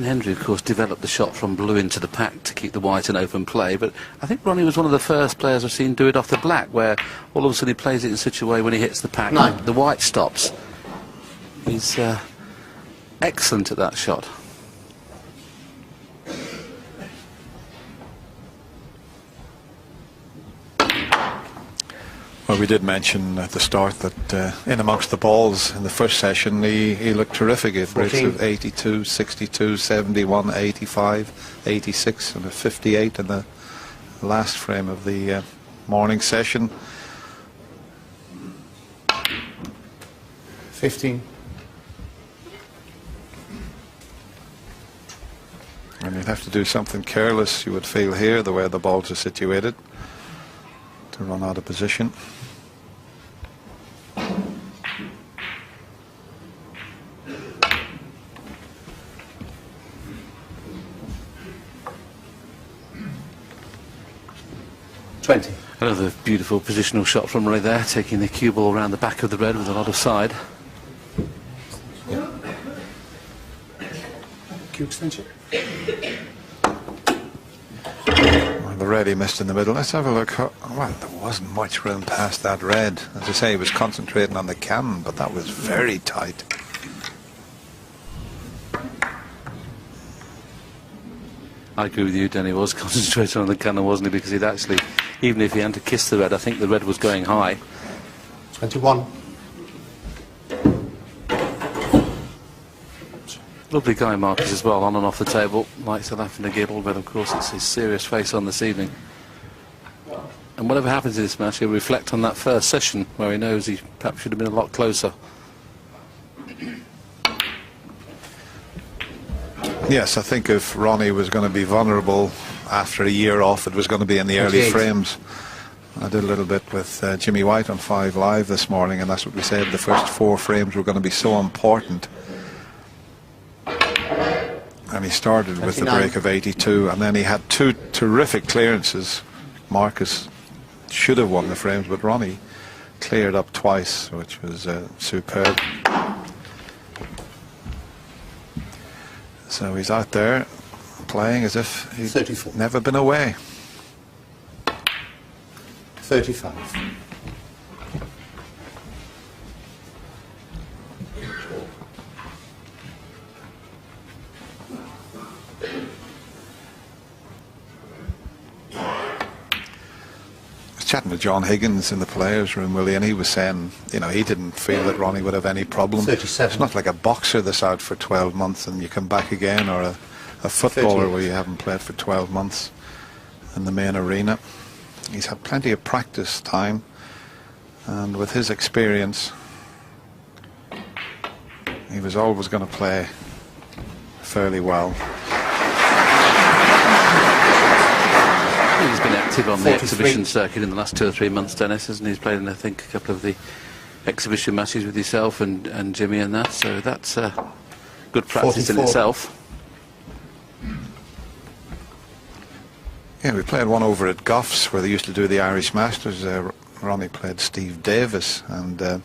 Hendry, of course, developed the shot from blue into the pack to keep the white in open play, but I think Ronnie was one of the first players I've seen do it off the black, where all of a sudden he plays it in such a way when he hits the pack, the white stops. He's excellent at that shot. Well, we did mention at the start that in amongst the balls in the first session, he looked terrific at rates of 82, 62, 71, 85, 86 and a 58 in the last frame of the morning session. 15. And you'd have to do something careless, you would feel here, the way the balls are situated, to run out of position. Another beautiful positional shot from Ronnie there, taking the cue ball around the back of the red with a lot of side. Cue extension. Well, the red he missed in the middle. Let's have a look. Well, there wasn't much room past that red. As I say, he was concentrating on the cannon, but that was very tight. I agree with you, Danny was concentrating on the cannon, wasn't he? Because he'd actually, even if he hadn't kissed the red, I think the red was going high. 21. Lovely guy, Marcus, as well, on and off the table. Likes to laugh and a giggle, but of course it's his serious face on this evening. And whatever happens in this match, he'll reflect on that first session where he knows he perhaps should have been a lot closer. Yes, I think if Ronnie was going to be vulnerable after a year off, it was going to be in the early frames. I did a little bit with Jimmy White on 5 Live this morning, and that's what we said. The first 4 frames were going to be so important. And he started with the break of 82, and then he had 2 terrific clearances. Marcus should have won the frames, but Ronnie cleared up twice, which was superb. So he's out there playing as if he'd 34. Never been away. 35. Chatting with John Higgins in the players' room, Willie, and he was saying, you know, he didn't feel that Ronnie would have any problem. 37. It's not like a boxer that's out for 12 months and you come back again, or a footballer 38. Where you haven't played for 12 months in the main arena. He's had plenty of practice time, and with his experience, he was always going to play fairly well. He's been active on the exhibition circuit in the last 2 or 3 months, Dennis, hasn't he? He's played in, I think, a couple of the exhibition matches with yourself and Jimmy and that, so that's good practice 44. In itself. Yeah, we played one over at Goff's where they used to do the Irish Masters. Ronnie played Steve Davis, and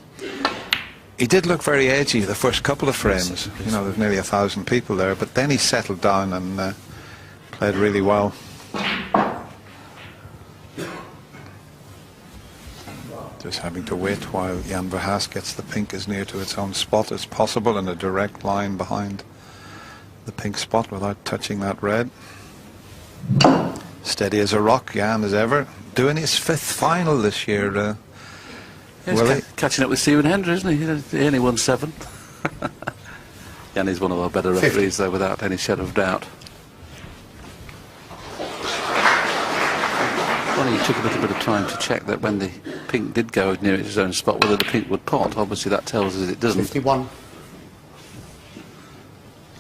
he did look very edgy the first couple of frames. You know, there's nearly 1,000 people there, but then he settled down and played really well. Just having to wait while Jan Verhaas gets the pink as near to its own spot as possible in a direct line behind the pink spot without touching that red. Steady as a rock, Jan, as ever. Doing his 5th final this year. He's catching up with Stephen Hendry, isn't he? He only won 7. Jan is one of our better referees, though, without any shadow of doubt. Ronnie took a little bit of time to check that when the pink did go near its own spot, whether the pink would pot. Obviously that tells us it doesn't. 51.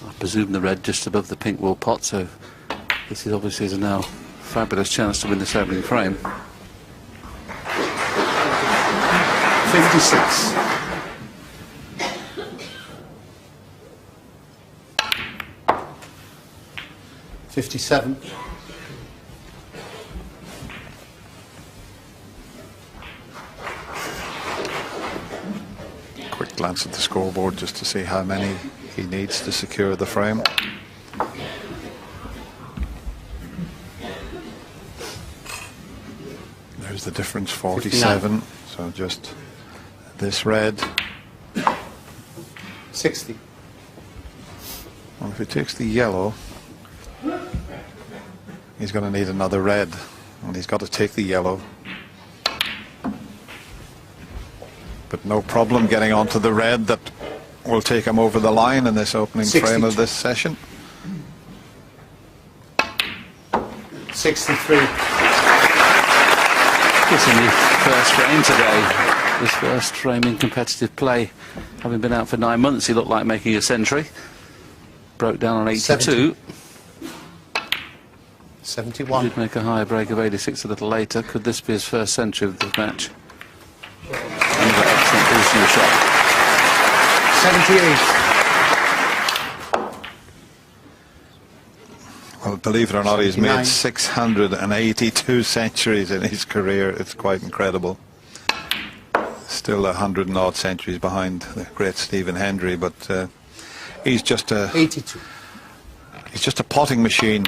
I presume the red just above the pink will pot, so this is obviously a now fabulous chance to win this opening frame. 56. $57. Quick glance at the scoreboard just to see how many he needs to secure the frame. There's the difference, 47. 59. So just this red. 60. Well, if he takes the yellow, he's going to need another red, and he's got to take the yellow. But no problem getting onto the red that will take him over the line in this opening 62. frame of this session. 63. It's in the first frame today. His first frame in competitive play. Having been out for 9 months, he looked like making a century. Broke down on 82. 71. Did make a higher break of 86 a little later. Could this be his first century of the match? Another excellent position of shot. 78. Well, believe it or not, he's 79. made 682 centuries in his career. It's quite incredible. Still 100 and odd centuries behind the great Stephen Hendry, but he's just a 82. he's just a potting machine.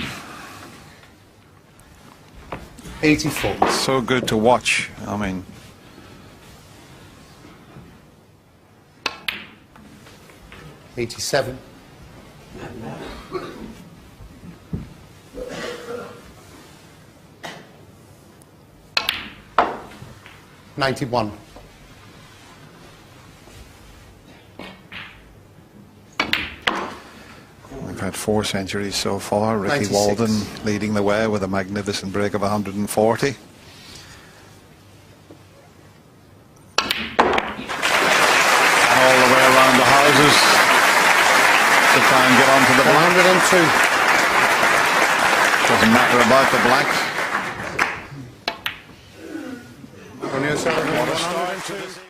84. It's so good to watch. I mean, 87. 91. we've had 4 centuries so far. Ricky 96. Walden leading the way with a magnificent break of 140. And all the way around the houses to try and get onto the black. 102. Doesn't matter about the black. Ronnie O'Sullivan.